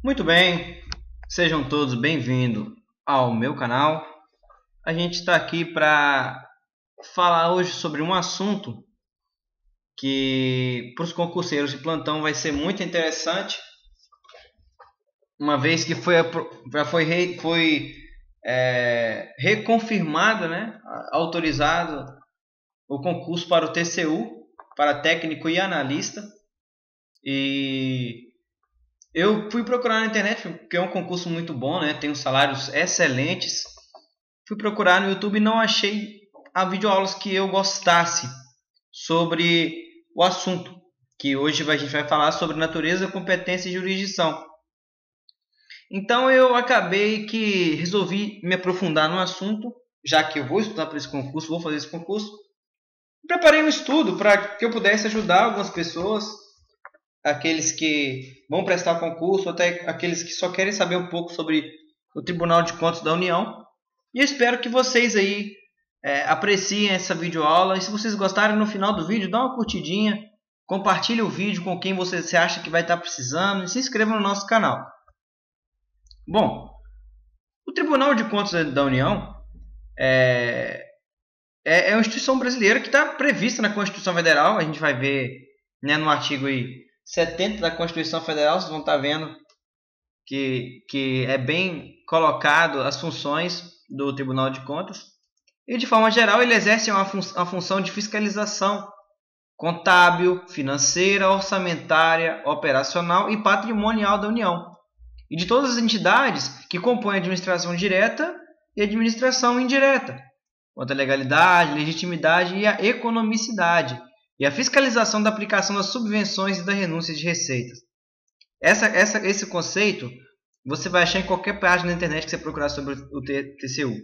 Muito bem, sejam todos bem-vindos ao meu canal. A gente está aqui para falar hoje sobre um assunto que para os concurseiros de plantão vai ser muito interessante, uma vez que já foi reconfirmado, né, autorizado o concurso para o TCU, para técnico e analista. E eu fui procurar na internet, porque é um concurso muito bom, né? Tem uns salários excelentes. Fui procurar no YouTube e não achei videoaulas que eu gostasse sobre o assunto, que hoje a gente vai falar sobre natureza, competência e jurisdição. Então eu acabei que resolvi me aprofundar no assunto, já que eu vou estudar para esse concurso, vou fazer esse concurso. Preparei um estudo para que eu pudesse ajudar algumas pessoas, aqueles que vão prestar concurso, até aqueles que só querem saber um pouco sobre o Tribunal de Contas da União. E eu espero que vocês aí apreciem essa videoaula. E se vocês gostarem, no final do vídeo, dá uma curtidinha, compartilhe o vídeo com quem você acha que vai estar precisando e se inscreva no nosso canal. Bom, o Tribunal de Contas da União é uma instituição brasileira que está prevista na Constituição Federal. A gente vai ver, né, no artigo 70 da Constituição Federal, vocês vão estar vendo que é bem colocado as funções do Tribunal de Contas. E de forma geral ele exerce uma função de fiscalização contábil, financeira, orçamentária, operacional e patrimonial da União e de todas as entidades que compõem a administração direta e a administração indireta, quanto à legalidade, legitimidade e a economicidade, e a fiscalização da aplicação das subvenções e da renúncia de receitas. Esse conceito você vai achar em qualquer página da internet que você procurar sobre o TCU.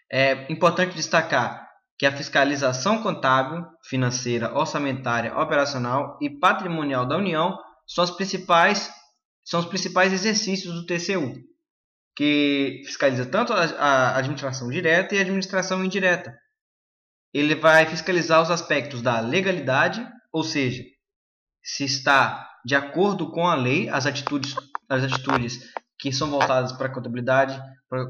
É importante destacar que a fiscalização contábil, financeira, orçamentária, operacional e patrimonial da União são os principais exercícios do TCU, que fiscaliza tanto a administração direta e a administração indireta. Ele vai fiscalizar os aspectos da legalidade, ou seja, se está de acordo com a lei, as atitudes que são voltadas para a contabilidade,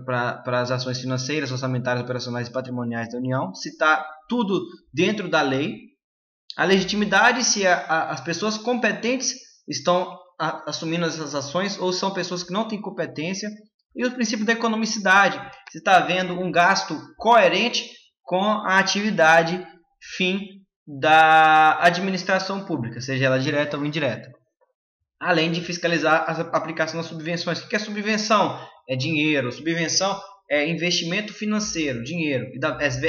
para as ações financeiras, orçamentárias, operacionais e patrimoniais da União, se está tudo dentro da lei. A legitimidade, se as pessoas competentes estão assumindo essas ações ou são pessoas que não têm competência. E o princípio da economicidade, se está havendo um gasto coerente com a atividade fim da administração pública, seja ela direta ou indireta. Além de fiscalizar a aplicação das subvenções. O que é subvenção? É dinheiro. Subvenção é investimento financeiro, dinheiro, e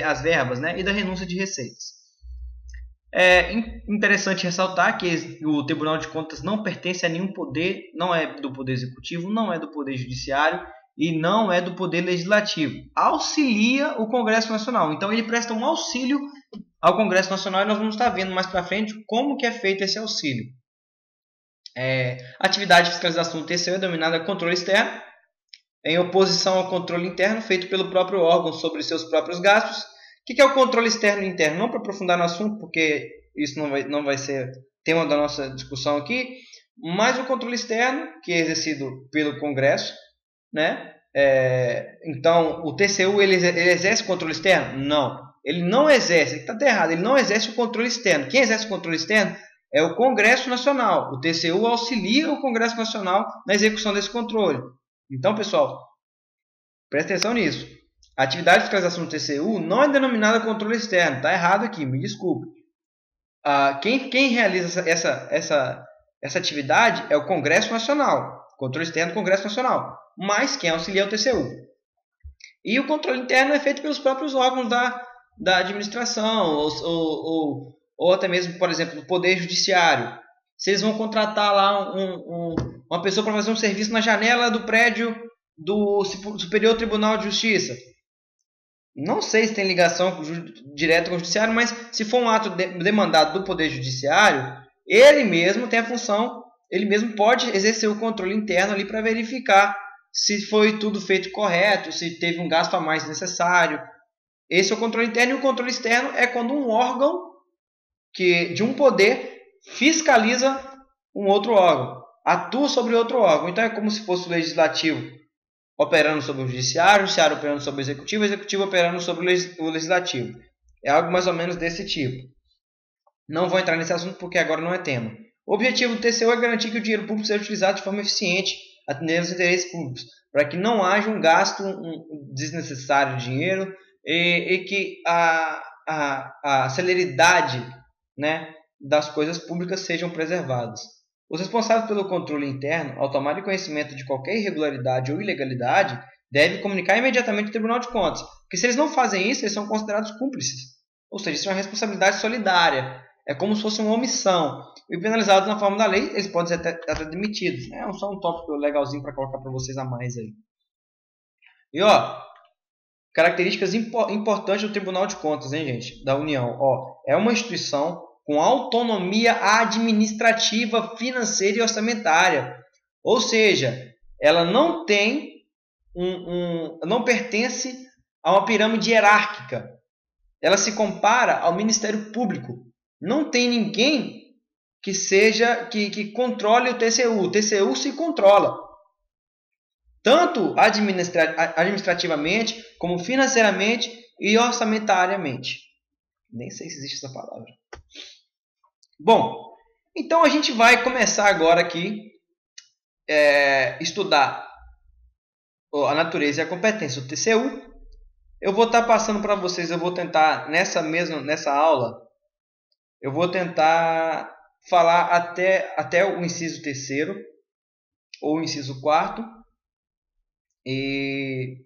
as verbas, né? E da renúncia de receitas. É interessante ressaltar que o Tribunal de Contas não pertence a nenhum poder, não é do Poder Executivo, não é do Poder Judiciário e não é do Poder Legislativo. Auxilia o Congresso Nacional. Então ele presta um auxílio ao Congresso Nacional e nós vamos estar vendo mais para frente como que é feito esse auxílio. A atividade de fiscalização do TCU é denominada controle externo, em oposição ao controle interno feito pelo próprio órgão sobre seus próprios gastos. O que é o controle externo e interno? Não para aprofundar no assunto, porque isso não vai ser tema da nossa discussão aqui, mas o controle externo, que é exercido pelo Congresso, né? Então, o TCU ele exerce controle externo? Não, ele não exerce, está errado, ele não exerce o controle externo. Quem exerce o controle externo é o Congresso Nacional. O TCU auxilia o Congresso Nacional na execução desse controle. Então, pessoal, presta atenção nisso. A atividade de fiscalização do TCU não é denominada controle externo. Está errado aqui, me desculpe. Quem realiza essa atividade é o Congresso Nacional. Controle externo do Congresso Nacional. Mas quem auxilia é o TCU. E o controle interno é feito pelos próprios órgãos da administração ou até mesmo, por exemplo, do Poder Judiciário. Se eles vão contratar lá uma pessoa para fazer um serviço na janela do prédio do Superior Tribunal de Justiça. Não sei se tem ligação direta com o Judiciário, mas se for um ato demandado do Poder Judiciário, ele mesmo tem a função, ele mesmo pode exercer o controle interno ali para verificar se foi tudo feito correto, se teve um gasto a mais necessário. Esse é o controle interno. E o controle externo é quando um órgão de um poder fiscaliza um outro órgão. atua sobre outro órgão. Então é como se fosse o legislativo operando sobre o judiciário operando sobre o executivo operando sobre o legislativo. É algo mais ou menos desse tipo. Não vou entrar nesse assunto porque agora não é tema. O objetivo do TCU é garantir que o dinheiro público seja utilizado de forma eficiente, atendendo aos interesses públicos, para que não haja um gasto desnecessário de dinheiro e que a celeridade, né, das coisas públicas sejam preservadas. Os responsáveis pelo controle interno, ao tomarem conhecimento de qualquer irregularidade ou ilegalidade, devem comunicar imediatamente ao Tribunal de Contas, porque se eles não fazem isso, eles são considerados cúmplices. Ou seja, isso é uma responsabilidade solidária. É como se fosse uma omissão. E penalizados na forma da lei, eles podem ser até demitidos. É só um tópico legalzinho para colocar para vocês a mais aí. E características importantes do Tribunal de Contas, hein, gente? Da União. É uma instituição com autonomia administrativa, financeira e orçamentária. Ou seja, ela não tem não pertence a uma pirâmide hierárquica. Ela se compara ao Ministério Público. Não tem ninguém que controle o TCU. O TCU se controla. Tanto administrativamente, como financeiramente e orçamentariamente. Nem sei se existe essa palavra. Bom, então a gente vai começar agora aqui estudar a natureza e a competência do TCU. Eu vou estar passando para vocês, eu vou tentar, nessa aula, eu vou tentar falar até o inciso 3º ou o inciso 4º. E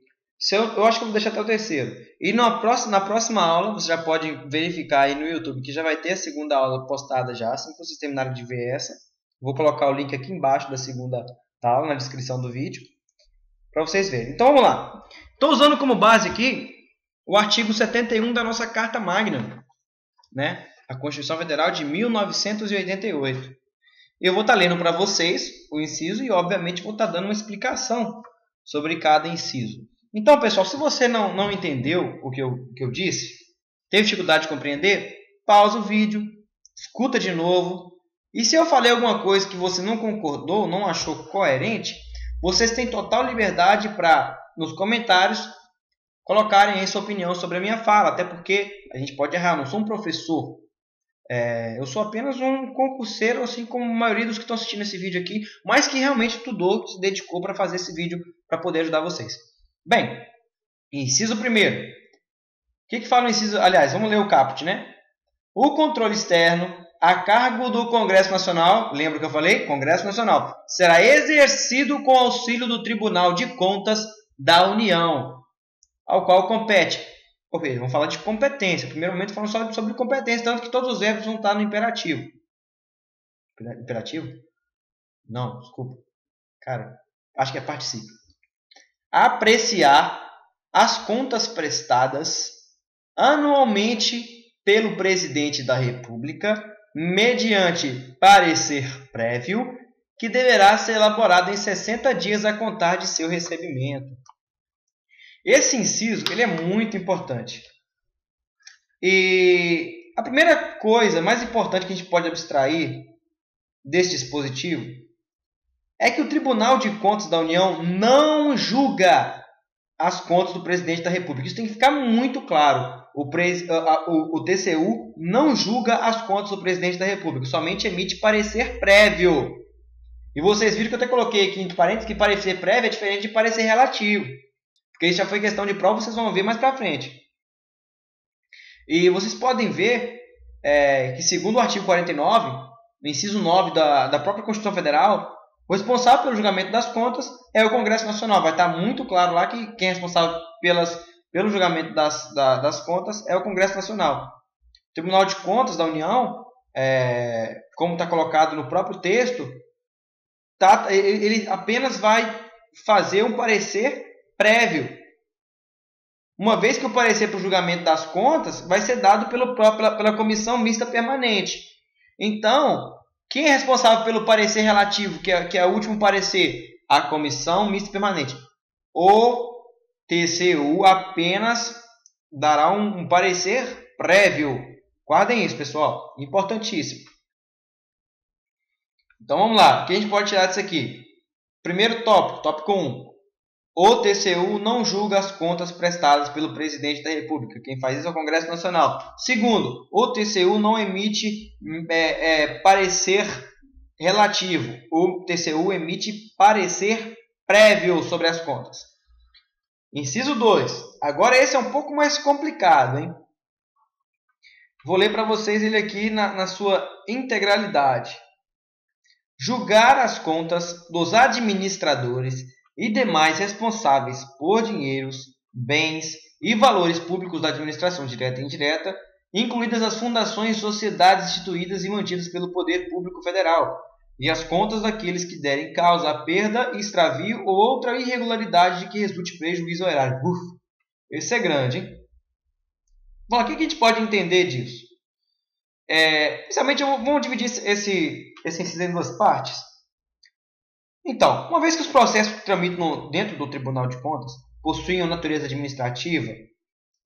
eu acho que eu vou deixar até o 3º. E na próxima aula, você já pode verificar aí no YouTube que já vai ter a segunda aula postada já, assim que vocês terminarem de ver essa. Vou colocar o link aqui embaixo da segunda aula, na descrição do vídeo, para vocês verem. Então vamos lá. Estou usando como base aqui o artigo 71 da nossa Carta Magna, né? A Constituição Federal de 1988. Eu vou estar lendo para vocês o inciso e, obviamente, vou estar dando uma explicação sobre cada inciso. Então, pessoal, se você não entendeu o que eu disse, teve dificuldade de compreender, pausa o vídeo, escuta de novo. E se eu falei alguma coisa que você não concordou, não achou coerente, vocês têm total liberdade para, nos comentários, colocarem aí sua opinião sobre a minha fala. Até porque a gente pode errar, eu não sou um professor. Eu sou apenas um concurseiro, assim como a maioria dos que estão assistindo esse vídeo aqui, mas que realmente estudou, se dedicou para fazer esse vídeo para poder ajudar vocês. Bem, inciso 1º. O que fala o inciso? Aliás, vamos ler o caput, né? O controle externo, a cargo do Congresso Nacional, lembra que eu falei? Congresso Nacional, será exercido com auxílio do Tribunal de Contas da União, ao qual compete. Vamos falar de competência. Primeiro momento falamos só sobre competência, tanto que todos os verbos vão estar no imperativo. Imperativo? Não, desculpa. Cara, acho que é particípio. Apreciar as contas prestadas anualmente pelo Presidente da República, mediante parecer prévio, que deverá ser elaborado em 60 dias a contar de seu recebimento. Esse inciso ele é muito importante. E a primeira coisa mais importante que a gente pode abstrair desse dispositivo é que o Tribunal de Contas da União não julga as contas do Presidente da República. Isso tem que ficar muito claro. O TCU não julga as contas do Presidente da República, somente emite parecer prévio. E vocês viram que eu até coloquei aqui entre parênteses que parecer prévio é diferente de parecer relativo. Porque isso já foi questão de prova, vocês vão ver mais para frente. E vocês podem ver que, segundo o artigo 49, no inciso 9 da própria Constituição Federal, o responsável pelo julgamento das contas é o Congresso Nacional. Vai estar muito claro lá que quem é responsável pelo julgamento das contas é o Congresso Nacional. O Tribunal de Contas da União, como está colocado no próprio texto, ele apenas vai fazer um parecer prévio. Uma vez que o parecer para o julgamento das contas vai ser dado pela Comissão Mista Permanente. Então, quem é responsável pelo parecer relativo, que é o último parecer? A Comissão Mista Permanente. O TCU apenas dará um parecer prévio. Guardem isso, pessoal. Importantíssimo. Então vamos lá, o que a gente pode tirar disso aqui? Primeiro tópico, tópico 1. O TCU não julga as contas prestadas pelo presidente da República. Quem faz isso é o Congresso Nacional. Segundo, o TCU não emite parecer relativo. O TCU emite parecer prévio sobre as contas. Inciso 2. Agora esse é um pouco mais complicado, hein? Vou ler para vocês ele aqui na sua integralidade. Julgar as contas dos administradores e demais responsáveis por dinheiros, bens e valores públicos da administração direta e indireta, incluídas as fundações e sociedades instituídas e mantidas pelo Poder Público Federal, e as contas daqueles que derem causa a perda, extravio ou outra irregularidade de que resulte prejuízo ao erário. Esse é grande, hein? Bom, o que a gente pode entender disso? Principalmente, vamos dividir esse inciso em duas partes. Então, uma vez que os processos que tramitam dentro do Tribunal de Contas possuem uma natureza administrativa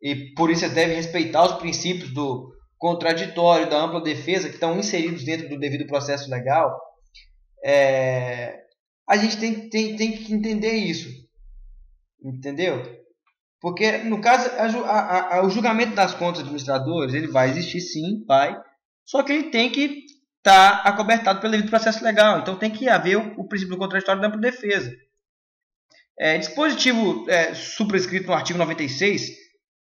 e por isso deve respeitar os princípios do contraditório, da ampla defesa que estão inseridos dentro do devido processo legal, a gente tem que entender isso, entendeu? Porque no caso o julgamento das contas administradores ele vai existir sim, só que ele tem que estar acobertado pelo devido processo legal. Então tem que haver o princípio do contraditório da ampla defesa. Dispositivo superescrito no artigo 96,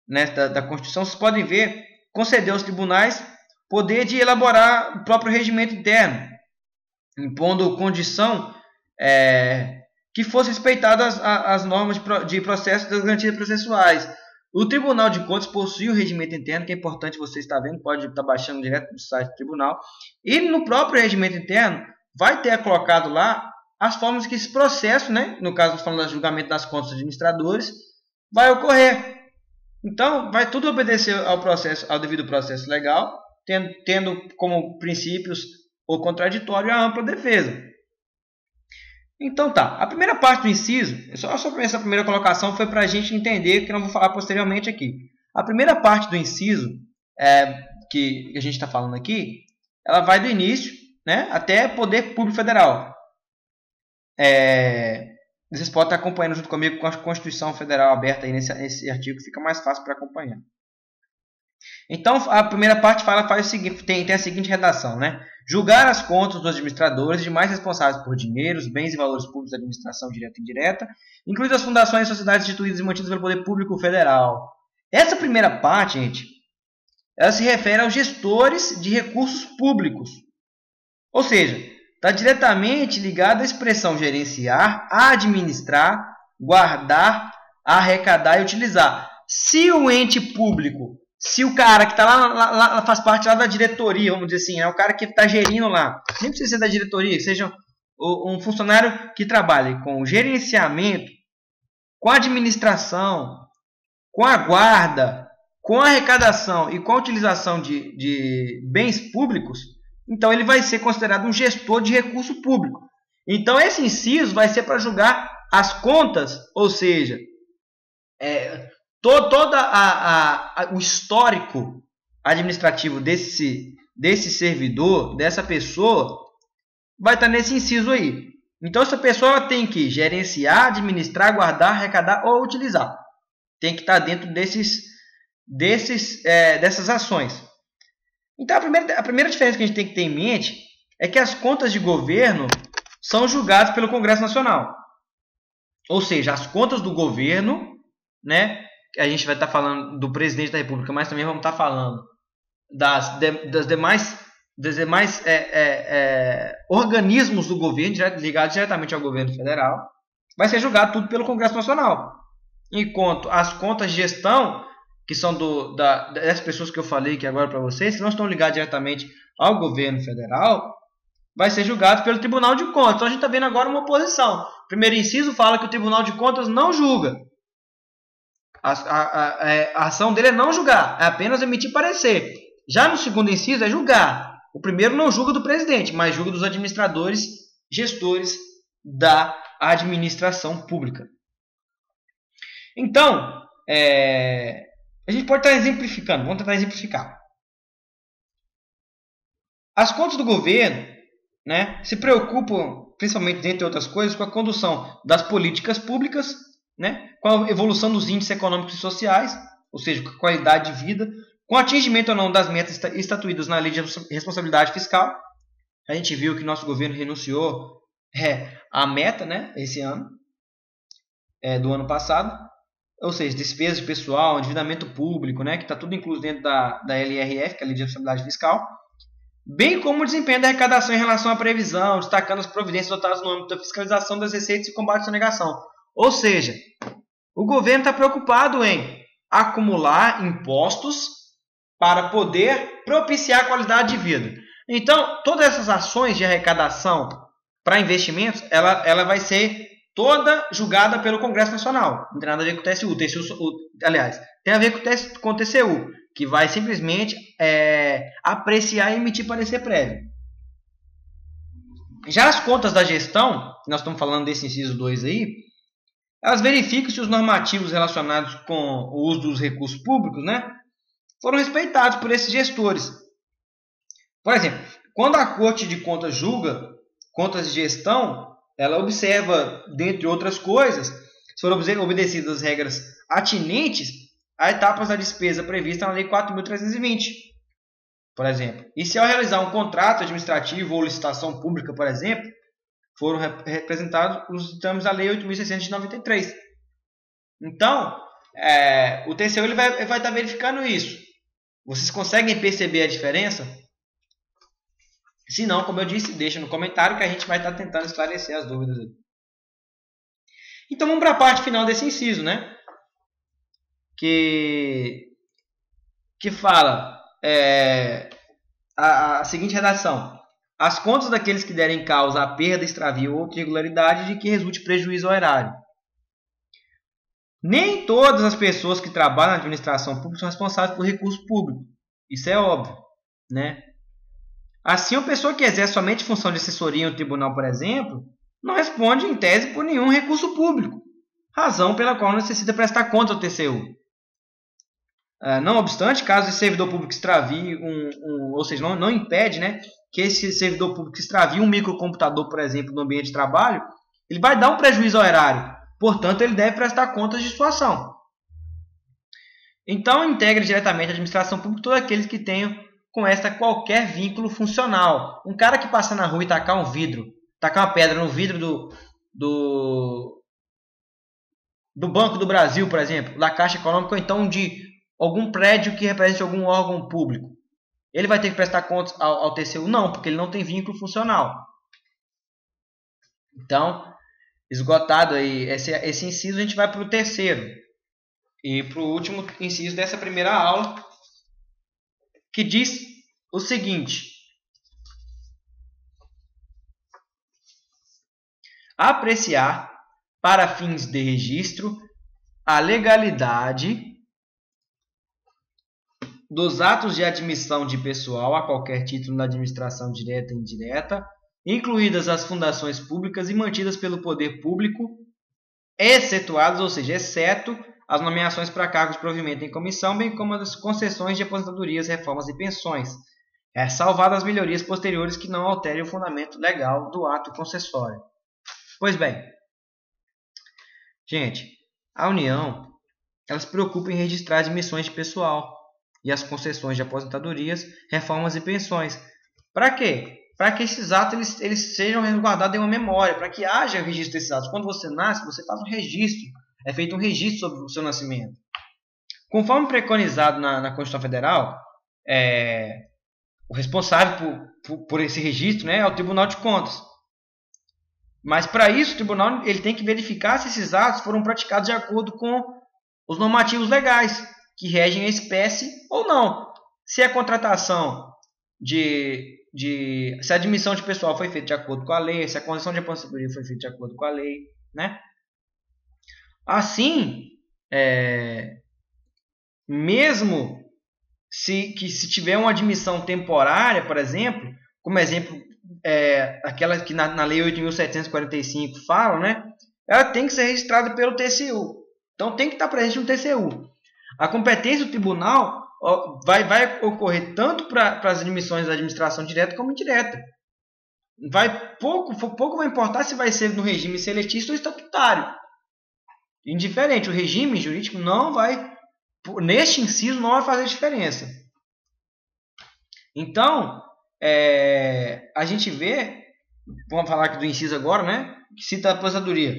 né, da Constituição, vocês podem ver, concedeu aos tribunais poder de elaborar o próprio regimento interno, impondo condição que fossem respeitadas as normas de processo das garantias processuais. O Tribunal de Contas possui o regimento interno, que é importante você estar vendo, pode estar baixando direto do site do tribunal. E no próprio regimento interno vai ter colocado lá as formas que esse processo, né, no caso falando do julgamento das contas dos administradores, vai ocorrer. Então, vai tudo obedecer ao devido processo legal, tendo como princípios o contraditório e a ampla defesa. Então tá, a primeira parte do inciso, essa primeira colocação foi para a gente entender, que eu não vou falar posteriormente aqui. A primeira parte do inciso que a gente está falando aqui, ela vai do início, né, até Poder Público Federal. Vocês podem estar acompanhando junto comigo com a Constituição Federal aberta aí nesse artigo, que fica mais fácil para acompanhar. Então, a primeira parte faz o seguinte, tem a seguinte redação, né? Julgar as contas dos administradores e demais responsáveis por dinheiros, bens e valores públicos da administração direta e indireta, incluindo as fundações e sociedades instituídas e mantidas pelo Poder Público Federal. Essa primeira parte, gente, ela se refere aos gestores de recursos públicos. Ou seja, está diretamente ligada à expressão gerenciar, administrar, guardar, arrecadar e utilizar. Se o ente público, se o cara que está lá faz parte lá da diretoria, vamos dizer assim, é o cara que está gerindo lá, nem precisa ser da diretoria, que seja um funcionário que trabalhe com gerenciamento, com administração, com a guarda, com a arrecadação e com a utilização de bens públicos, então ele vai ser considerado um gestor de recurso público. Então esse inciso vai ser para julgar as contas, ou seja, todo o histórico administrativo desse servidor, dessa pessoa, vai estar nesse inciso aí. Então essa pessoa tem que gerenciar, administrar, guardar, arrecadar ou utilizar. Tem que estar dentro dessas ações. Então a primeira diferença que a gente tem que ter em mente é que as contas de governo são julgadas pelo Congresso Nacional. Ou seja, as contas do governo, né? A gente vai estar falando do presidente da República, mas também vamos estar falando dos demais organismos do governo, ligados diretamente ao governo federal, vai ser julgado tudo pelo Congresso Nacional. Enquanto as contas de gestão, que são das pessoas que eu falei aqui agora para vocês, que não estão ligadas diretamente ao governo federal, vai ser julgado pelo Tribunal de Contas. Então a gente está vendo agora uma oposição. O primeiro inciso fala que o Tribunal de Contas não julga. A ação dele é não julgar, é apenas emitir parecer. Já no segundo inciso é julgar. O primeiro não julga do presidente, mas julga dos administradores, gestores da administração pública. Então, a gente pode estar exemplificando. Vamos tentar exemplificar. As contas do governo, né, se preocupam, principalmente, dentre outras coisas, com a condução das políticas públicas, né, com a evolução dos índices econômicos e sociais, ou seja, com a qualidade de vida, com o atingimento ou não das metas estatuídas na Lei de Responsabilidade Fiscal. A gente viu que nosso governo renunciou à meta, né, esse ano, do ano passado, ou seja, despesas de pessoal, endividamento público, né, que está tudo incluso dentro da LRF, que é a Lei de Responsabilidade Fiscal, bem como o desempenho da arrecadação em relação à previsão, destacando as providências adotadas no âmbito da fiscalização das receitas e combate à sonegação. Ou seja, o governo está preocupado em acumular impostos para poder propiciar a qualidade de vida. Então, todas essas ações de arrecadação para investimentos, ela vai ser toda julgada pelo Congresso Nacional. Não tem nada a ver com o TCU. Aliás, tem a ver com o TCU, que vai simplesmente apreciar e emitir parecer prévio. Já as contas da gestão, nós estamos falando desse inciso 2 aí, elas verificam se os normativos relacionados com o uso dos recursos públicos, né, foram respeitados por esses gestores. Por exemplo, quando a Corte de Contas julga contas de gestão, ela observa, dentre outras coisas, se foram obedecidas as regras atinentes a etapas da despesa prevista na Lei 4.320, por exemplo. E se ao realizar um contrato administrativo ou licitação pública, por exemplo, foram representados os ditames da Lei 8.693. Então, o TCU ele vai estar verificando isso. Vocês conseguem perceber a diferença? Se não, como eu disse, deixa no comentário que a gente vai estar tentando esclarecer as dúvidas aí. Então vamos para a parte final desse inciso, né? Que fala a seguinte redação: as contas daqueles que derem causa a perda, extravio ou outra irregularidade de que resulte prejuízo ao erário. Nem todas as pessoas que trabalham na administração pública são responsáveis por recurso público. Isso é óbvio, né? Assim, uma pessoa que exerce somente função de assessoria em um tribunal, por exemplo, não responde, em tese, por nenhum recurso público, razão pela qual necessita prestar conta ao TCU. Não obstante, caso esse servidor público extravie, ou seja, não impede, né, que esse servidor público extravie um microcomputador, por exemplo, no ambiente de trabalho, ele vai dar um prejuízo ao erário. Portanto, ele deve prestar contas de sua ação. Então, integre diretamente a administração pública todos aqueles que tenham com esta qualquer vínculo funcional. Um cara que passa na rua e tacar uma pedra no vidro do Banco do Brasil, por exemplo, da Caixa Econômica, ou então de algum prédio que represente algum órgão público, ele vai ter que prestar contas ao TCU? Não, porque ele não tem vínculo funcional. Então, esgotado aí esse inciso, a gente vai para o terceiro e para o último inciso dessa primeira aula, que diz o seguinte: apreciar, para fins de registro, a legalidade dos atos de admissão de pessoal a qualquer título na administração direta e indireta, incluídas as fundações públicas e mantidas pelo poder público, excetuadas, ou seja, exceto as nomeações para cargos de provimento em comissão, bem como as concessões de aposentadorias, reformas e pensões, salvadas as melhorias posteriores que não alterem o fundamento legal do ato concessório. Pois bem, gente, a União ela se preocupa em registrar as admissões de pessoal e as concessões de aposentadorias, reformas e pensões. Para quê? Para que esses atos eles sejam resguardados em uma memória, para que haja registro desses atos. Quando você nasce, você faz um registro. É feito um registro sobre o seu nascimento. Conforme preconizado na Constituição Federal, o responsável por esse registro, né, é o Tribunal de Contas. Mas para isso o tribunal ele tem que verificar se esses atos foram praticados de acordo com os normativos legais que regem a espécie ou não. Se a contratação se a admissão de pessoal foi feita de acordo com a lei, se a concessão de aposentadoria foi feita de acordo com a lei, né? Assim, mesmo se tiver uma admissão temporária, por exemplo, como exemplo, aquela que na Lei 8.745 falam, né? Ela tem que ser registrada pelo TCU. Então, tem que estar presente no TCU. A competência do tribunal vai ocorrer tanto para as admissões da administração direta como indireta. pouco vai importar se vai ser no regime seletista ou estatutário. Indiferente, o regime jurídico não vai, neste inciso, não vai fazer diferença. Então, a gente vê, vamos falar aqui do inciso agora, né, que cita a aposentadoria.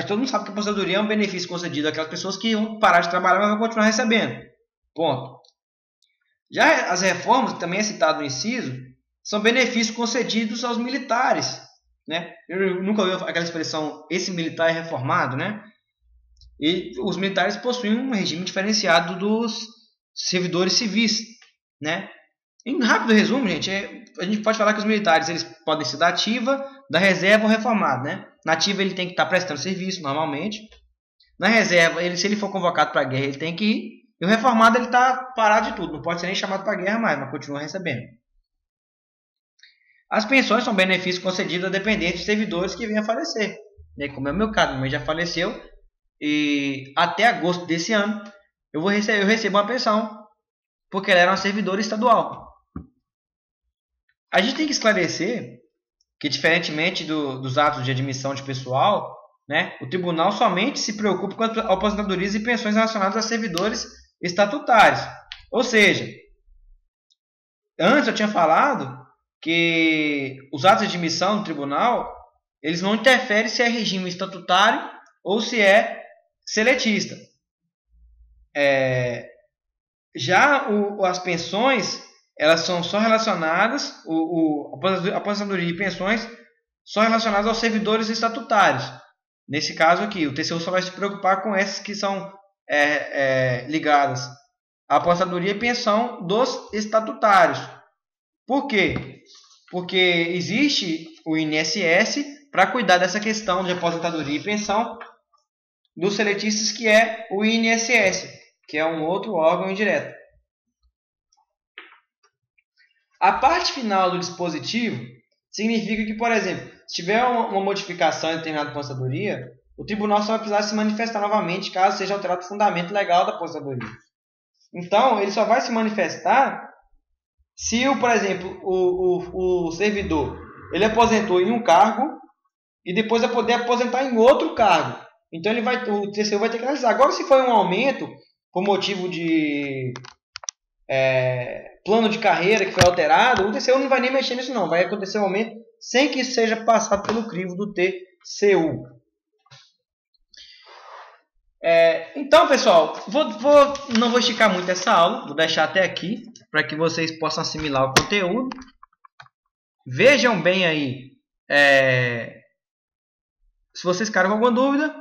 Todo mundo sabe que a aposentadoria é um benefício concedido àquelas pessoas que vão parar de trabalhar, mas vão continuar recebendo. Ponto. Já as reformas, que também é citado no inciso, são benefícios concedidos aos militares, né? Eu nunca ouvi aquela expressão, esse militar é reformado, né? E os militares possuem um regime diferenciado dos servidores civis, né? Em rápido resumo, gente, a gente pode falar que os militares eles podem ser da ativa, da reserva ou reformado, né? Na ativa ele tem que estar prestando serviço normalmente. Na reserva, se ele for convocado para a guerra, ele tem que ir. E o reformado ele está parado de tudo, não pode ser nem chamado para a guerra mais, mas continua recebendo. As pensões são benefícios concedidos a dependentes de servidores que venham a falecer. E aí, como é o meu caso, minha mãe já faleceu e até agosto desse ano eu recebo uma pensão porque ela era uma servidora estadual. A gente tem que esclarecer que, diferentemente dos atos de admissão de pessoal, né, o tribunal somente se preocupa com as aposentadorias e pensões relacionadas a servidores estatutários. Ou seja, antes eu tinha falado que os atos de admissão do tribunal eles não interferem se é regime estatutário ou se é seletista. Já as pensões elas são só relacionadas, a aposentadoria e pensões são relacionadas aos servidores estatutários. Nesse caso aqui, o TCU só vai se preocupar com essas que são ligadas à aposentadoria e pensão dos estatutários. Por quê? Porque existe o INSS para cuidar dessa questão de aposentadoria e pensão dos seletistas, que é o INSS, que é um outro órgão indireto. A parte final do dispositivo significa que, por exemplo, se tiver uma modificação em determinada aposentadoria, o tribunal só vai precisar se manifestar novamente caso seja alterado o fundamento legal da aposentadoria. Então, ele só vai se manifestar se, por exemplo, o servidor ele aposentou em um cargo e depois vai poder aposentar em outro cargo. Então, o TCU vai ter que analisar. Agora, se foi um aumento por motivo de plano de carreira que foi alterado, o TCU não vai nem mexer nisso não. Vai acontecer um aumento sem que isso seja passado pelo crivo do TCU. Então, pessoal, não vou esticar muito essa aula. Vou deixar até aqui para que vocês possam assimilar o conteúdo. Vejam bem aí se vocês ficaram com alguma dúvida.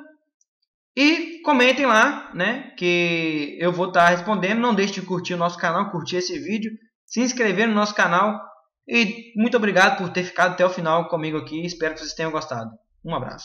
E comentem lá, né, que eu vou estar respondendo. Não deixe de curtir o nosso canal, curtir esse vídeo, se inscrever no nosso canal. E muito obrigado por ter ficado até o final comigo aqui. Espero que vocês tenham gostado. Um abraço.